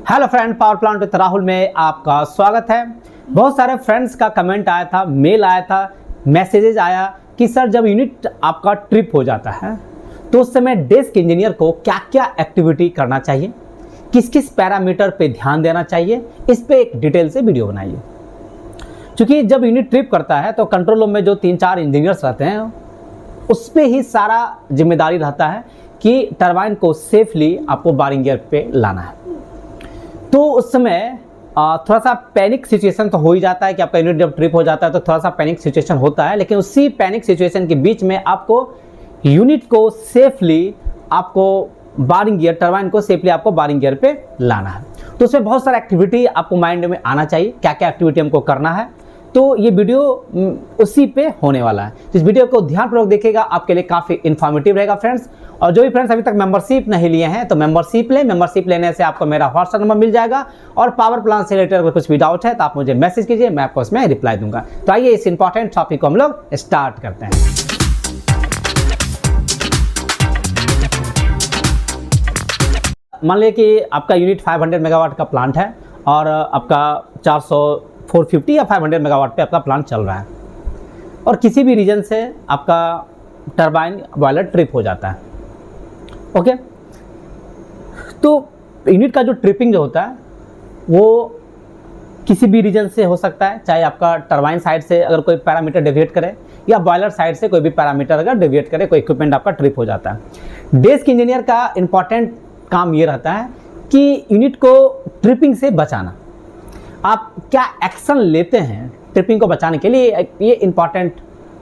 Hello friend, power plant with Rahul में आपका स्वागत है। बहुत सारे फ्रेंड्स का कमेंट आया था, मेल आया था, मैसेजेस आया कि सर जब यूनिट आपका ट्रिप हो जाता है तो उस समय डेस्क इंजीनियर को क्या क्या एक्टिविटी करना चाहिए, किस किस पैरामीटर पे ध्यान देना चाहिए, इस पे एक डिटेल से वीडियो बनाइए। क्योंकि जब यूनिट ट्रिप करता है तो कंट्रोल रूम में जो 3-4 इंजीनियर्स रहते हैं उस पर ही सारा जिम्मेदारी रहता है कि टरबाइन को सेफली आपको बारिंग गियर पे लाना है। तो उस समय थोड़ा सा पैनिक सिचुएशन तो हो ही जाता है कि आपका यूनिट जब ट्रिप हो जाता है तो थोड़ा सा पैनिक सिचुएशन होता है, लेकिन उसी पैनिक सिचुएशन के बीच में आपको यूनिट को सेफली आपको बारिंग गियर, टरबाइन को सेफली आपको बारिंग गियर पे लाना है। तो उसमें बहुत सारा एक्टिविटी आपको माइंड में आना चाहिए, क्या क्या एक्टिविटी हमको करना है। तो ये वीडियो उसी पे होने वाला है। तो इस वीडियो को ध्यानपूर्वक देखिएगा, आपके लिए काफ़ी इन्फॉर्मेटिव रहेगा फ्रेंड्स। और जो भी फ्रेंड्स अभी तक मेंबरशिप नहीं लिए हैं तो मेंबरशिप लें। मेंबरशिप लेने से आपको मेरा व्हाट्सएप नंबर मिल जाएगा और पावर प्लांट से रिलेटेड अगर कुछ भी डाउट है तो आप मुझे मैसेज कीजिए, मैं आपको उसमें रिप्लाई दूंगा। तो आइए इस इंपॉर्टेंट टॉपिक को हम लोग स्टार्ट करते हैं। मान लीजिए कि आपका यूनिट 500 मेगावाट का प्लांट है और आपका 450 या 500 मेगावाट पे आपका प्लांट चल रहा है और किसी भी रीजन से आपका टरबाइन बॉयलर ट्रिप हो जाता है। ओके, तो यूनिट का जो ट्रिपिंग जो होता है वो किसी भी रीजन से हो सकता है, चाहे आपका टरबाइन साइड से अगर कोई पैरामीटर डेविएट करे या बॉयलर साइड से कोई भी पैरामीटर अगर डेविएट करे, कोई इक्विपमेंट आपका ट्रिप हो जाता है। डेस्क इंजीनियर का इंपॉर्टेंट काम ये रहता है कि यूनिट को ट्रिपिंग से बचाना। आप क्या एक्शन लेते हैं ट्रिपिंग को बचाने के लिए, ये इम्पॉर्टेंट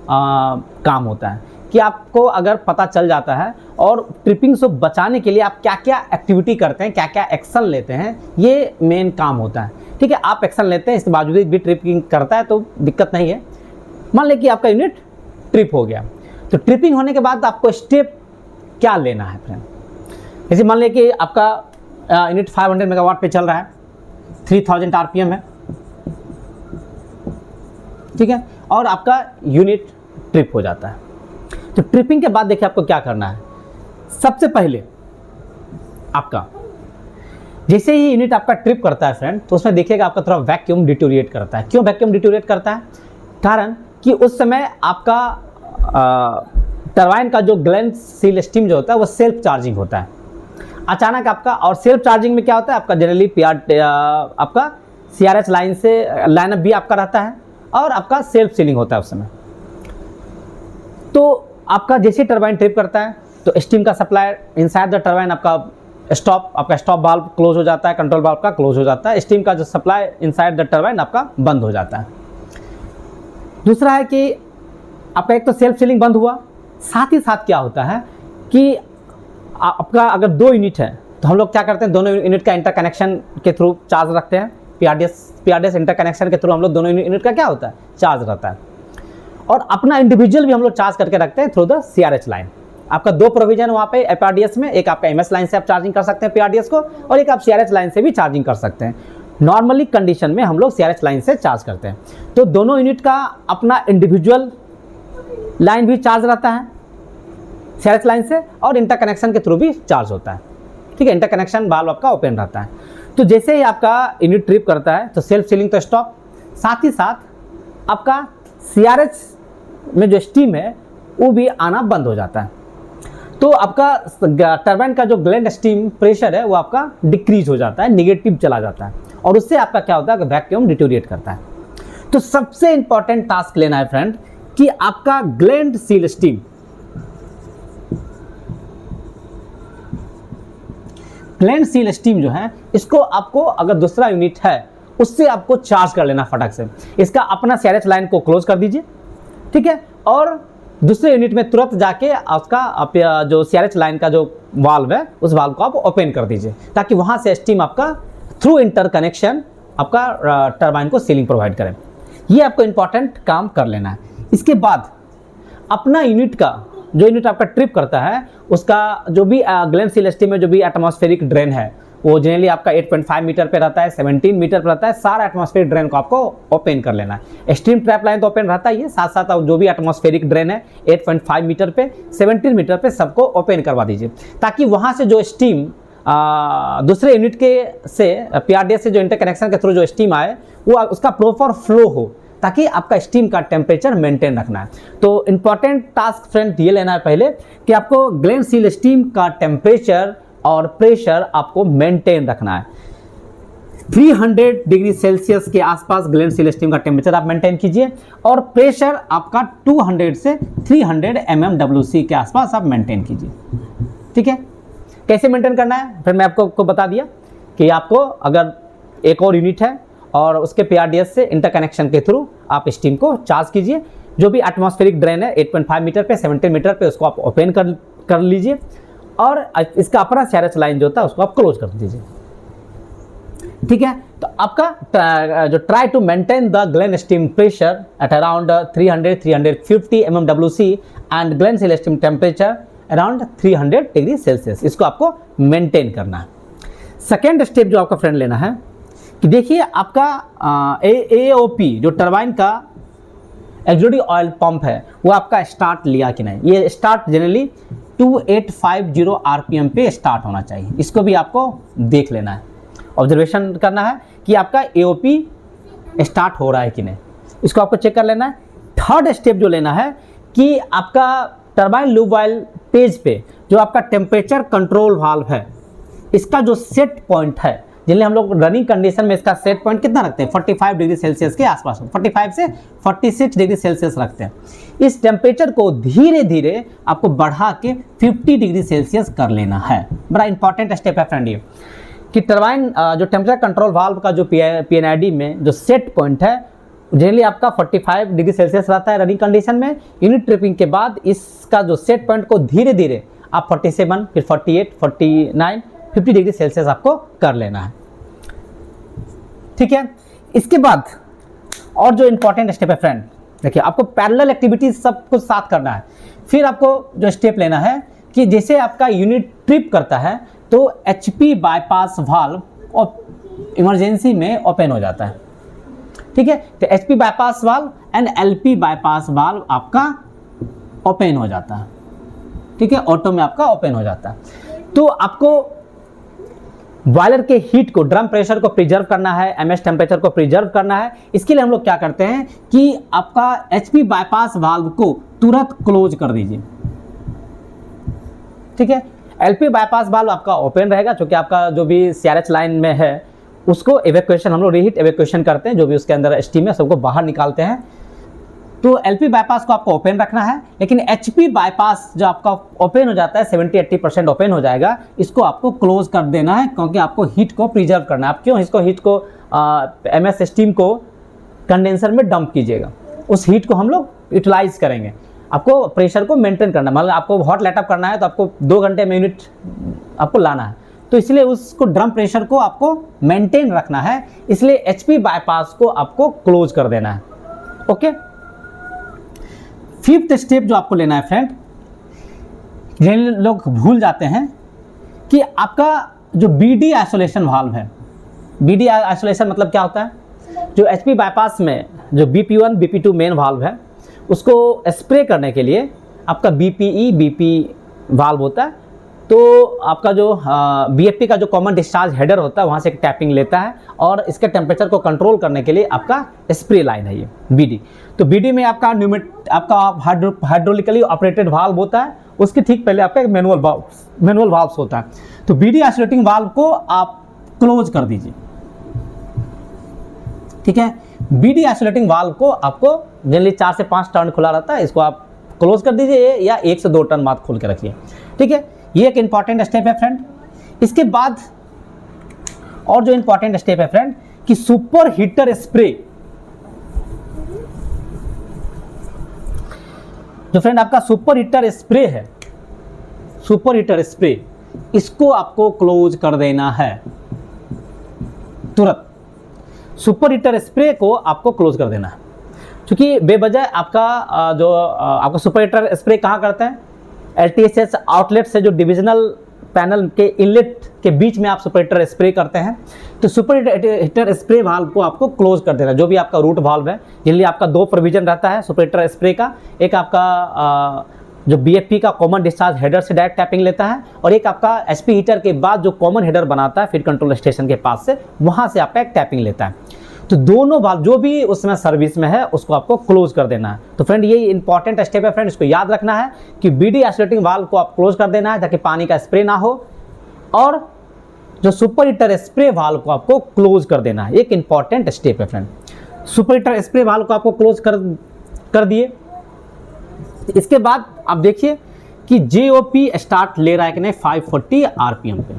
काम होता है कि आपको अगर पता चल जाता है और ट्रिपिंग से बचाने के लिए आप क्या क्या एक्टिविटी करते हैं, क्या क्या एक्शन लेते हैं, ये मेन काम होता है। ठीक है, आप एक्शन लेते हैं, इसके बावजूद भी ट्रिपिंग करता है तो दिक्कत नहीं है। मान लें कि आपका यूनिट ट्रिप हो गया, तो ट्रिपिंग होने के बाद आपको स्टेप क्या लेना है फ्रेंड। जैसे मान लें कि आपका यूनिट 500 मेगावाट पे चल रहा है, 3000 आरपीएम है, ठीक है, और आपका यूनिट ट्रिप हो जाता है। तो ट्रिपिंग के बाद देखिए आपको क्या करना है। सबसे पहले आपका जैसे ही यूनिट आपका ट्रिप करता है फ्रेंड, तो उसमें देखिएगा आपका थोड़ा वैक्यूम डिटोरिएट करता है। क्यों वैक्यूम डिटोरिएट करता है? कारण कि उस समय आपका टरबाइन का जो ग्लैंड सील स्टीम जो होता है वो सेल्फ चार्जिंग होता है अचानक आपका। और सेल्फ चार्जिंग में क्या होता है, आपका जनरली आपका CRH लाइन से लाइनअप भी आपका रहता है और आपका सेल्फ सीलिंग होता है उस समय। तो आपका जैसे टरबाइन ट्रिप करता है तो स्टीम का सप्लाई इनसाइड द टरबाइन आपका स्टॉप वाल्व क्लोज हो जाता है, कंट्रोल वाल्व का क्लोज हो जाता है, स्टीम का जो सप्लाई इनसाइड द टरबाइन आपका बंद हो जाता है। दूसरा है कि आपका एक तो सेल्फ सीलिंग बंद हुआ, साथ ही साथ क्या होता है कि आपका अगर 2 यूनिट है तो हम लोग क्या करते हैं, दोनों यूनिट का इंटरकनेक्शन के थ्रू चार्ज रखते हैं। PRDS इंटरकनेक्शन के थ्रू हम लोग दोनों यूनिट का क्या होता है, चार्ज रहता है। और अपना इंडिविजुअल भी हम लोग चार्ज करके रखते हैं थ्रू द CRH लाइन। आपका 2 प्रोविजन वहाँ पे PRDS में, एक आपका MS लाइन से आप चार्जिंग कर सकते हैं PRDS को, और एक आप CRH लाइन से भी चार्जिंग कर सकते हैं। नॉर्मली कंडीशन में हम लोग CRH लाइन से चार्ज करते हैं। तो दोनों यूनिट का अपना इंडिविजुअल लाइन भी चार्ज रहता है CRH लाइन से, और इंटरकनेक्शन के थ्रू भी चार्ज होता है। ठीक है, इंटरकनेक्शन वाल्व आपका ओपन रहता है। तो जैसे ही आपका यूनिट ट्रिप करता है तो सेल्फ सीलिंग तो स्टॉप, साथ ही साथ आपका CRH में जो स्टीम है वो भी आना बंद हो जाता है। तो आपका टरबाइन का जो ग्लैंड स्टीम प्रेशर है वो आपका डिक्रीज हो जाता है, निगेटिव चला जाता है, और उससे आपका क्या होता है कि वैक्यूम डिटोरिएट करता है। तो सबसे इंपॉर्टेंट टास्क लेना है फ्रेंड कि आपका gland seal steam, gland seal steam जो है, इसको आपको अगर दूसरा यूनिट है उससे आपको चार्ज कर लेना फटाक से। इसका अपना CRH लाइन को क्लोज कर दीजिए, ठीक है, और दूसरे यूनिट में तुरंत जाके उसका जो CRH लाइन का जो वाल्व है उस वाल्व को आप ओपन कर दीजिए, ताकि वहाँ से स्टीम आपका थ्रू इंटरकनेक्शन आपका टरबाइन को सीलिंग प्रोवाइड करें। ये आपको इंपॉर्टेंट काम कर लेना है। इसके बाद अपना यूनिट का जो यूनिट आपका ट्रिप करता है उसका जो भी ग्लैंड सील स्टीम में जो भी एटमॉस्फेरिक ड्रेन है वो जनरली आपका 8.5 मीटर पे रहता है, 17 मीटर पे रहता है। सारा एटमॉस्फेरिक ड्रेन को आपको ओपन कर लेना है। स्टीम ट्रैप लाइन तो ओपन रहता ही है, साथ साथ जो भी एटमॉस्फेरिक ड्रेन है 8.5 मीटर पे, 17 मीटर पे सबको ओपन करवा दीजिए, ताकि वहाँ से जो स्टीम दूसरे यूनिट के से PRDS से जो इंटरकनेक्शन के थ्रू जो स्टीम आए वो उसका प्रॉपर फ्लो हो, ताकि आपका स्टीम का टेम्परेचर मेंटेन रखना है। तो इंपॉर्टेंट टास्क फ्रेंड ये लेना है पहले कि आपको ग्लेन सील स्टीम का टेम्परेचर और प्रेशर आपको मेंटेन रखना है। 300 डिग्री सेल्सियस के आसपास ग्लेन सील स्टीम का टेम्परेचर आप मेंटेन कीजिए और प्रेशर आपका 200 से 300 mmWC के आसपास आप मेंटेन कीजिए। ठीक है, कैसे मेंटेन करना है फिर मैं आपको बता दिया कि आपको अगर एक और यूनिट है और उसके PRDS से इंटरकनेक्शन के थ्रू आप स्टीम को चार्ज कीजिए। जो भी एटमॉस्फेरिक ड्रेन है 8.5 मीटर पे 17 मीटर पे उसको आप ओपन कर लीजिए और इसका अपना CRH लाइन जो होता है उसको आप क्लोज कर दीजिए। ठीक है, तो आपका जो try to maintain the gland steam pressure at around 350 mmWC and gland seal steam temperature around 300 degree Celsius, इसको आपको मेंटेन करना है। सेकेंड स्टेप जो आपका फ्रेंड लेना है कि देखिए आपका AOP जो टरबाइन का एक्सोडी ऑयल पंप है वो आपका स्टार्ट लिया कि नहीं। ये स्टार्ट जनरली 2850 RPM पे स्टार्ट होना चाहिए, इसको भी आपको देख लेना है, ऑब्जर्वेशन करना है कि आपका AOP स्टार्ट हो रहा है कि नहीं, इसको आपको चेक कर लेना है। थर्ड स्टेप जो लेना है कि आपका टरबाइन लूब वाइल पेज पे जो आपका टेम्परेचर कंट्रोल वाल्व है इसका जो सेट पॉइंट है, जिन्हें हम लोग रनिंग कंडीशन में इसका सेट पॉइंट कितना रखते हैं 45 डिग्री सेल्सियस के आसपास, 45 से 46 डिग्री सेल्सियस रखते हैं। इस टेम्परेचर को धीरे धीरे आपको बढ़ा के 50 डिग्री सेल्सियस कर लेना है। बड़ा इंपॉर्टेंट स्टेप है फ्रेंड ये कि टरबाइन जो टेम्परेचर कंट्रोल वाल्व का जो PNID में जो सेट पॉइंट है जनरली आपका 45 डिग्री सेल्सियस रहता है रनिंग कंडीशन में। यूनिट ट्रिपिंग के बाद इसका जो सेट पॉइंट को धीरे धीरे आप 47 फिर 48 49 50 डिग्री सेल्सियस आपको कर लेना है। ठीक है, इसके बाद और जो इंपॉर्टेंट स्टेप है फ्रेंड, देखिए आपको पैरेलल एक्टिविटीज सब कुछ साथ करना है। फिर आपको जो स्टेप लेना है कि जैसे आपका यूनिट ट्रिप करता है तो HP बाईपास वाल्व इमरजेंसी में ओपन हो जाता है। ठीक है, तो HP bypass valve and LP bypass valve आपका ओपन हो जाता है। ठीक है, ऑटो में आपका ओपन हो जाता है। तो आपको बॉयलर के हीट को, ड्रम प्रेशर को प्रिजर्व करना है, MS टेम्परेचर को प्रिजर्व करना है। इसके लिए हम लोग क्या करते हैं कि आपका HP बाईपास वाल्व को तुरंत क्लोज कर दीजिए। ठीक है, LP बाईपास वाल्व आपका ओपन रहेगा, क्योंकि आपका जो भी CRH लाइन में है उसको एवेक्यूएशन, हम लोग रीहीट एवेक्यूएशन करते हैं, जो भी उसके अंदर स्टीम है सबको बाहर निकालते हैं। तो LP बाईपास को आपको ओपन रखना है, लेकिन HP बाईपास जो आपका ओपन हो जाता है 70-80% ओपन हो जाएगा, इसको आपको क्लोज कर देना है, क्योंकि आपको हीट को प्रिजर्व करना है। आप क्यों इसको हीट को MS स्टीम को कंडेंसर में डंप कीजिएगा, उस हीट को हम लोग यूटिलाइज करेंगे। आपको प्रेशर को मेंटेन करना है, मतलब आपको हॉट लेटअप करना है तो आपको 2 घंटे में यूनिट आपको लाना है, तो इसलिए उसको ड्रम प्रेशर को आपको मेंटेन रखना है, इसलिए HP बाईपास को आपको क्लोज कर देना है। ओके, फिफ्थ स्टेप जो आपको लेना है फ्रेंड, जिन लोग भूल जाते हैं कि आपका जो BD आइसोलेशन वाल्व है, BD आइसोलेशन मतलब क्या होता है, जो HP बाईपास में जो BP1 BP2 मेन वाल्व है उसको स्प्रे करने के लिए आपका BPE BP वाल्व होता है। तो आपका जो BFP का जो कॉमन डिस्चार्ज हेडर होता है वहाँ से एक टैपिंग लेता है और इसके टेम्परेचर को कंट्रोल करने के लिए आपका स्प्रे लाइन है ये BD। तो BD में आपका हाइड्रोलिकली ऑपरेटेड वाल्व होता है, उसके ठीक पहले आपका एक मैनुअल वाल्व होता है। तो BD आइसोलेटिंग वाल्व को आप क्लोज कर दीजिए। ठीक है, BD आइसोलेटिंग वाल्व को आपको जनरली 4 से 5 टर्न खुला रहता है, इसको आप क्लोज कर दीजिए या 1 से 2 टर्न बाद खोल के रखिए। ठीक है, ये एक इंपॉर्टेंट स्टेप है फ्रेंड। इसके बाद और जो इंपॉर्टेंट स्टेप है फ्रेंड कि सुपर हीटर स्प्रे, जो फ्रेंड आपका सुपर हीटर स्प्रे है, सुपर हीटर स्प्रे, इसको आपको क्लोज कर देना है तुरंत। सुपर हीटर स्प्रे को आपको क्लोज कर देना है, क्योंकि बेवजह आपका आपका सुपर हीटर स्प्रे कहाँ करते हैं, LTSS आउटलेट से जो डिविजनल पैनल के इनलेट के बीच में आप सुपर हीटर स्प्रे करते हैं। तो सुपर हीटर स्प्रे वाल्व को आपको क्लोज कर देना, जो भी आपका रूट वाल्व है, जिसलिए आपका 2 प्रोविजन रहता है सुपर हीटर स्प्रे का, एक आपका जो BFP का कॉमन डिस्चार्ज हेडर से डायरेक्ट टैपिंग लेता है, और एक आपका SP हीटर के बाद जो कॉमन हेडर बनाता है फीड कंट्रोल स्टेशन के पास से, वहाँ से आपका एक टैपिंग लेता है। तो दोनों वाल्व जो भी उसमें सर्विस में है उसको आपको क्लोज कर देना है। तो फ्रेंड ये इंपॉर्टेंट स्टेप है फ्रेंड, इसको याद रखना है कि BD आइसोलेटिंग वाल्व को आप क्लोज कर देना है ताकि पानी का स्प्रे ना हो, और जो सुपर हीटर स्प्रे वाल्व को आपको क्लोज कर देना है। एक इंपॉर्टेंट स्टेप है friend. Super heater spray valve को आपको क्लोज कर दिए। इसके बाद आप देखिए कि JOP स्टार्ट ले रहा है कि नहीं 540 RPM पे।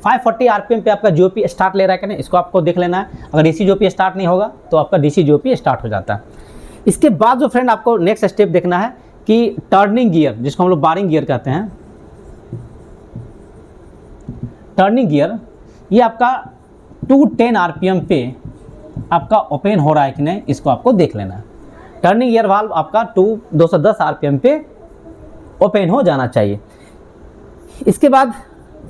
540 RPM पे आपका JOP स्टार्ट ले रहा है कि नहीं, इसको आपको देख लेना है। अगर DC JOP स्टार्ट नहीं होगा तो आपका DC JOP स्टार्ट हो जाता है। इसके बाद जो फ्रेंड आपको नेक्स्ट स्टेप देखना है कि टर्निंग गियर, जिसको हम लोग बारिंग गियर कहते हैं, टर्निंग गियर ये आपका 210 RPM पे आपका ओपन हो रहा है कि नहीं, इसको आपको देख लेना है। टर्निंग गियर वाल्व आपका 210 RPM पे ओपन हो जाना चाहिए। इसके बाद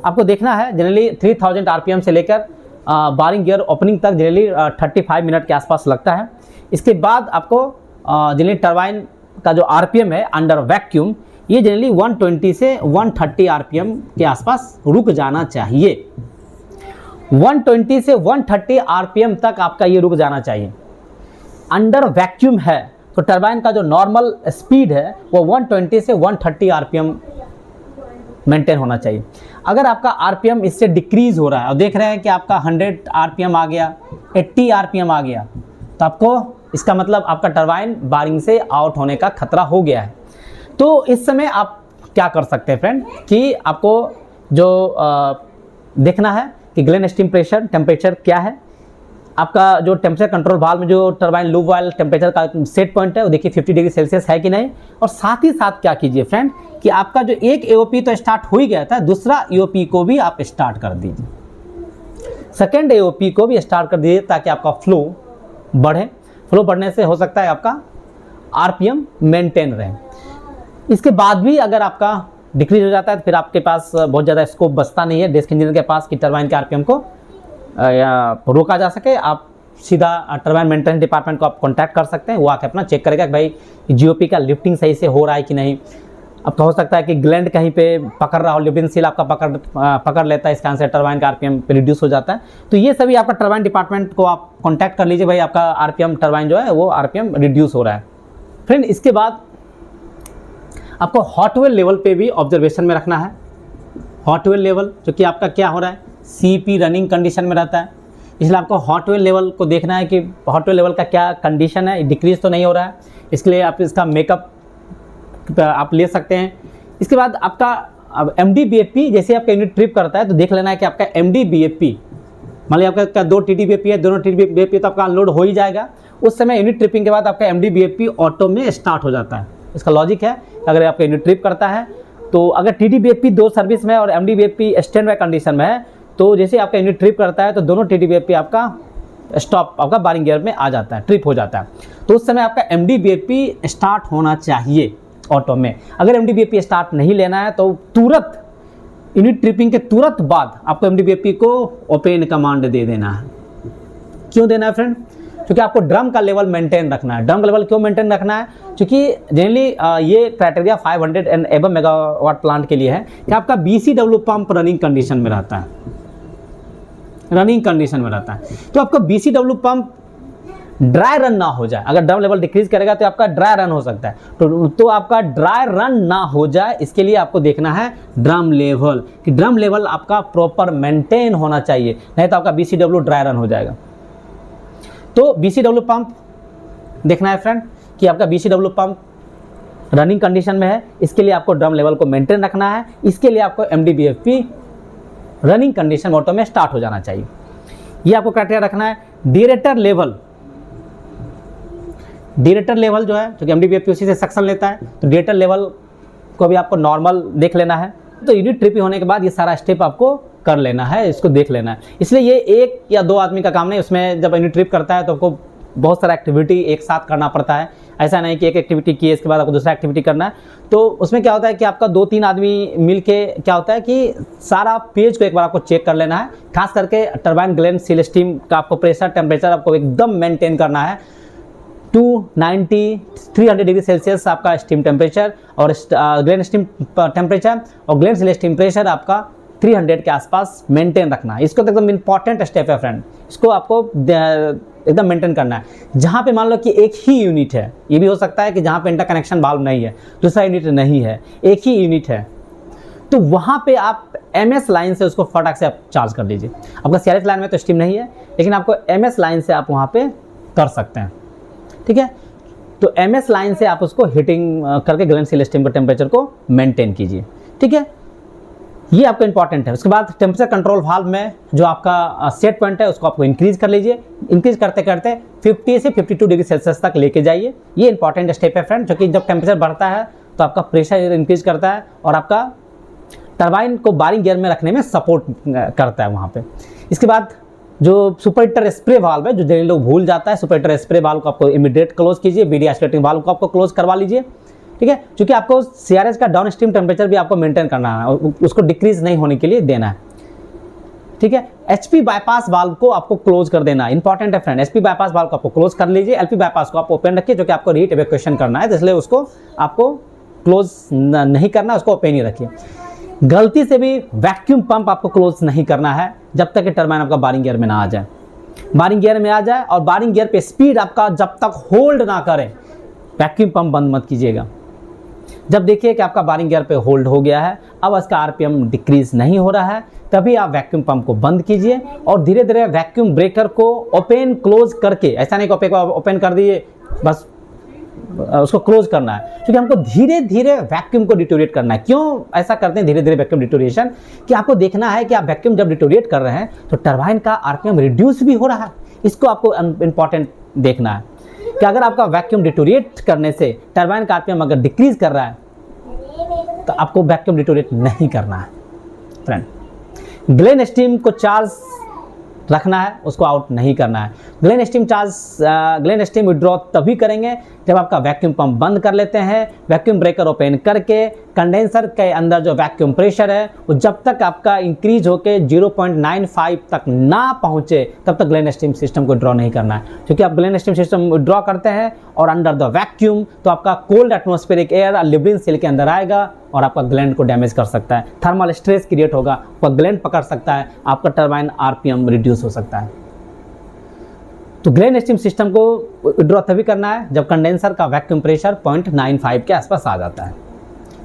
आपको देखना है जनरली 3000 RPM से लेकर बारिंग गियर ओपनिंग तक जनरली 35 मिनट के आसपास लगता है। इसके बाद आपको जनरली टरबाइन का जो RPM है अंडर वैक्यूम, ये जनरली 120 से 130 RPM के आसपास रुक जाना चाहिए। 120 से 130 RPM तक आपका ये रुक जाना चाहिए। अंडर वैक्यूम है तो टरबाइन का जो नॉर्मल स्पीड है वो 120 से 130 RPM मेंटेन होना चाहिए। अगर आपका RPM इससे डिक्रीज हो रहा है और देख रहे हैं कि आपका 100 RPM आ गया, 80 RPM आ गया, तो आपको इसका मतलब आपका टरबाइन बारिंग से आउट होने का खतरा हो गया है। तो इस समय आप क्या कर सकते हैं फ्रेंड कि आपको जो देखना है कि ग्लेन स्टीम प्रेशर टेम्परेचर क्या है। आपका जो टेम्परेचर कंट्रोल वाल्व में जो टरबाइन लूप वाइल टेम्परेचर का सेट पॉइंट है वो देखिए 50 डिग्री सेल्सियस है कि नहीं। और साथ ही साथ क्या कीजिए फ्रेंड कि आपका जो एक AOP तो स्टार्ट हो ही गया था, दूसरा AOP को भी आप स्टार्ट कर दीजिए, सेकेंड AOP को भी स्टार्ट कर दीजिए ताकि आपका फ्लो बढ़े। फ्लो बढ़ने से हो सकता है आपका RPM मेंटेन रहे। इसके बाद भी अगर आपका डिक्रीज हो जाता है तो फिर आपके पास बहुत ज़्यादा स्कोप बचता नहीं है डेस्क इंजीनियर के पास कि टरबाइन के RPM को रोका जा सके। आप सीधा टरबाइन मेंटेनेंस डिपार्टमेंट को आप कांटेक्ट कर सकते हैं, वो आके अपना चेक करेगा कि भाई JOP का लिफ्टिंग सही से हो रहा है कि नहीं। आपका हो सकता है कि ग्लैंड कहीं पे पकड़ रहा हो, लिफ्टिंग सील आपका पकड़ लेता है, इसका आंसर टरबाइन का RPM पे रिड्यूस हो जाता है। तो ये सभी आपका टरबाइन डिपार्टमेंट को आप कांटेक्ट कर लीजिए, भाई आपका RPM टरबाइन जो है वो RPM रिड्यूस हो रहा है। फ्रेंड इसके बाद आपको हॉट वेल लेवल पे भी ऑब्जर्वेशन में रखना है। हॉट वेल लेवल जो कि आपका क्या हो रहा है, CP रनिंग कंडीशन में रहता है, इसलिए आपको हॉट वेल लेवल को देखना है कि हॉट वेल लेवल का क्या कंडीशन है, डिक्रीज तो नहीं हो रहा है। इसके लिए आप इसका मेकअप आप ले सकते हैं। इसके बाद आपका अब MD-BFP जैसे आपका यूनिट ट्रिप करता है तो देख लेना है कि आपका MD-BFP, मान लीजिए आपका 2 TD-BFP है, दोनों TD-BFP तो आपका अनलोड हो ही जाएगा। उस समय यूनिट ट्रिपिंग के बाद आपका MD-BFP ऑटो में स्टार्ट हो जाता है। इसका लॉजिक है अगर आपका यूनिट ट्रिप करता है तो अगर TD-BFP 2 सर्विस में और MD-BFP स्टैंड बाय कंडीशन में है तो जैसे आपका यूनिट ट्रिप करता है तो दोनों TD-BFP आपका स्टॉप आपका बारिंग गियर में आ जाता है, ट्रिप हो जाता है। तो उस समय आपका MD-BFP स्टार्ट होना चाहिए ऑटो में। अगर MD-BFP स्टार्ट नहीं लेना है तो तुरंत यूनिट ट्रिपिंग के तुरंत बाद आपको MD-BFP को ओपन कमांड दे देना है। क्यों देना है फ्रेंड? क्योंकि आपको ड्रम का लेवल मेंटेन रखना है। ड्रम का लेवल क्यों मेंटेन रखना है? क्योंकि जनरली ये criteria 500 and above megawatt plant के लिए है कि आपका BCW पंप रनिंग कंडीशन में रहता है, रनिंग कंडीशन में रहता है। तो आपका BCW पंप ड्राई रन ना हो जाए, अगर ड्रम लेवल डिक्रीज करेगा तो आपका ड्राई रन हो सकता है। तो आपका ड्राई रन ना हो जाए इसके लिए आपको देखना है ड्रम लेवल, कि ड्रम लेवल आपका प्रॉपर मेंटेन होना चाहिए, नहीं तो आपका BCW ड्राई रन हो जाएगा। तो BCW पंप देखना है फ्रेंड कि आपका BCW पंप रनिंग कंडीशन में है, इसके लिए आपको ड्रम लेवल को मेंटेन रखना है। इसके लिए आपको MD-BFP रनिंग कंडीशन ऑटो में स्टार्ट हो जाना चाहिए, ये आपको क्राइटेरिया रखना है। डिरेटर लेवल, डिरेटर लेवल जो है क्योंकि MD-BFP उसी से सक्शन लेता है तो डिरेटर लेवल को भी आपको नॉर्मल देख लेना है। तो यूनिट ट्रिप होने के बाद ये सारा स्टेप आपको कर लेना है, इसको देख लेना है। इसलिए ये 1 या 2 आदमी का काम नहीं, उसमें जब यूनिट ट्रिप करता है तो आपको बहुत सारा एक्टिविटी एक साथ करना पड़ता है। ऐसा नहीं कि एक एक्टिविटी की इसके बाद आपको दूसरा एक्टिविटी करना है। तो उसमें क्या होता है कि आपका 2-3 आदमी मिलके क्या होता है कि सारा पेज को एक बार आपको चेक कर लेना है। खास करके टरबाइन ग्लैंड सील स्टीम का आपको प्रेशर टेम्परेचर आपको एकदम मेंटेन करना है। 290 300 डिग्री सेल्सियस आपका स्टीम टेम्परेचर और ग्लेन स्टीम टेम्परेचर और ग्लेन सिलेस टेम्परेचर आपका 300 के आसपास मेंटेन रखना है। इसको तो एकदम इंपॉर्टेंट स्टेप है फ्रेंड, इसको आपको एकदम मेंटेन करना है। जहाँ पे मान लो कि एक ही यूनिट है, ये भी हो सकता है कि जहाँ पे इंटरकनेक्शन वाल्व नहीं है, दूसरा यूनिट नहीं है, एक ही यूनिट है, तो वहाँ पे आप MS लाइन से उसको फटाक से आप चार्ज कर लीजिए। आपका CRH लाइन में तो स्टीम नहीं है, लेकिन आपको MS लाइन से आप वहाँ पे कर सकते हैं, ठीक है। तो MS लाइन से आप उसको हीटिंग करके ग्लेन सिलेस स्टीम के टेम्परेचर को मेंटेन कीजिए, ठीक है। ये आपका इंपॉर्टेंट है। उसके बाद टेम्परेचर कंट्रोल वाल्व में जो आपका सेट पॉइंट है उसको आपको इंक्रीज कर लीजिए। इंक्रीज करते करते 50 से 52 डिग्री सेल्सियस तक लेके जाइए। ये इंपॉर्टेंट स्टेप है फ्रेंड, क्योंकि जब टेम्परेचर बढ़ता है तो आपका प्रेशर इंक्रीज करता है और आपका टरबाइन को बारिंग गियर में रखने में सपोर्ट करता है वहाँ पे। इसके बाद जो सुपर हीटर स्प्रे वाल्व है, जो जनरली लोग भूल जाता है, सुपर हीटर स्प्रे वाल्व को आपको इमीडिएट क्लोज कीजिए। BD आइसोलेटिंग वाल्व को आपको क्लोज करवा लीजिए, ठीक है, क्योंकि आपको CRH का डाउन स्ट्रीम टेम्परेचर भी आपको मेंटेन करना है और उसको डिक्रीज नहीं होने के लिए देना है, ठीक है। HP बाईपास वाल्व को आपको क्लोज कर देना, इंपॉर्टेंट है फ्रेंड। HP बाईपास वाल्व को आपको क्लोज कर लीजिए। LP बाईपास को आप ओपन रखिए, जो कि आपको हीट इवैक्यूएशन करना है, तो इसलिए उसको आपको क्लोज नहीं करना, उसको ओपन ही रखिए। गलती से भी वैक्यूम पंप आपको क्लोज नहीं करना है जब तक कि टरबाइन आपका बारिंग गियर में ना आ जाए। बारिंग गियर में आ जाए और बारिंग गियर पे स्पीड आपका जब तक होल्ड ना करे, वैक्यूम पंप बंद मत कीजिएगा। जब देखिए कि आपका बारिंग गियर पे होल्ड हो गया है, अब इसका RPM डिक्रीज नहीं हो रहा है, तभी आप वैक्यूम पंप को बंद कीजिए और धीरे धीरे वैक्यूम ब्रेकर को ओपन क्लोज करके, ऐसा नहीं कि ओपन कर दिए बस उसको क्लोज करना है, क्योंकि हमको धीरे धीरे वैक्यूम को डिटोरिएट करना है। क्यों ऐसा करते हैं धीरे धीरे वैक्यूम डिटोरिएशन? कि आपको देखना है कि आप वैक्यूम जब डिटोरिएट कर रहे हैं तो टरबाइन का RPM रिड्यूस भी हो रहा है। इसको आपको इंपॉर्टेंट देखना है कि अगर आपका वैक्यूम डिटोरिएट करने से टरबाइन का RPM अगर डिक्रीज कर रहा है तो आपको वैक्यूम डिटोरिएट नहीं करना है फ्रेंड। ग्लेन स्टीम को चार्ज रखना है, उसको आउट नहीं करना है। ग्लेन स्टीम विड्रॉ तभी करेंगे जब आपका वैक्यूम पंप बंद कर लेते हैं, वैक्यूम ब्रेकर ओपन करके कंडेंसर के अंदर जो वैक्यूम प्रेशर है वो जब तक आपका इंक्रीज होके 0.95 तक ना पहुंचे तब तक ग्लेन स्टीम सिस्टम को ड्रॉ नहीं करना है। क्योंकि आप ग्लेन स्टीम सिस्टम ड्रॉ करते हैं और अंडर द वैक्यूम तो आपका कोल्ड एटमॉस्फेरिक एयर लिब्रिन सेल के अंदर आएगा और आपका ग्लैंड को डैमेज कर सकता है। थर्मल स्ट्रेस क्रिएट होगा, आपका ग्लैंड पकड़ सकता है, आपका टरबाइन RPM रिड्यूस हो सकता है। तो ग्लेन स्टीम सिस्टम को विड्रॉ तभी करना है जब कंडेंसर का वैक्यूम प्रेशर 0.95 के आसपास आ जाता है।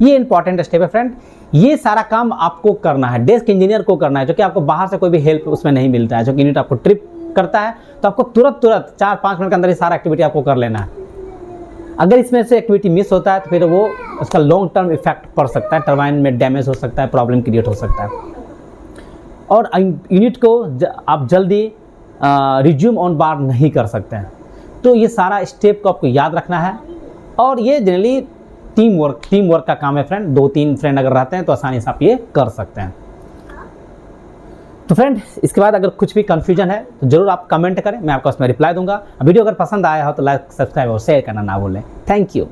ये इंपॉर्टेंट स्टेप है फ्रेंड। ये सारा काम आपको करना है, डेस्क इंजीनियर को करना है, जो कि आपको बाहर से कोई भी हेल्प उसमें नहीं मिलता है। जो कि यूनिट आपको ट्रिप करता है तो आपको तुरंत 4-5 मिनट के अंदर ये सारा एक्टिविटी आपको कर लेना है। अगर इसमें से एक्टिविटी मिस होता है तो फिर वो उसका लॉन्ग टर्म इफेक्ट पड़ सकता है, टरबाइन में डैमेज हो सकता है, प्रॉब्लम क्रिएट हो सकता है और यूनिट को आप जल्दी रिज्यूम ऑन बार नहीं कर सकते हैं। तो ये सारा स्टेप को आपको याद रखना है और ये जनरली टीम वर्क का काम है फ्रेंड। 2-3 फ्रेंड अगर रहते हैं तो आसानी से आप ये कर सकते हैं। तो फ्रेंड इसके बाद अगर कुछ भी कन्फ्यूजन है तो जरूर आप कमेंट करें, मैं आपको उसमें रिप्लाई दूंगा। वीडियो अगर पसंद आया हो तो लाइक, सब्सक्राइब और शेयर करना ना भूलें। Thank you.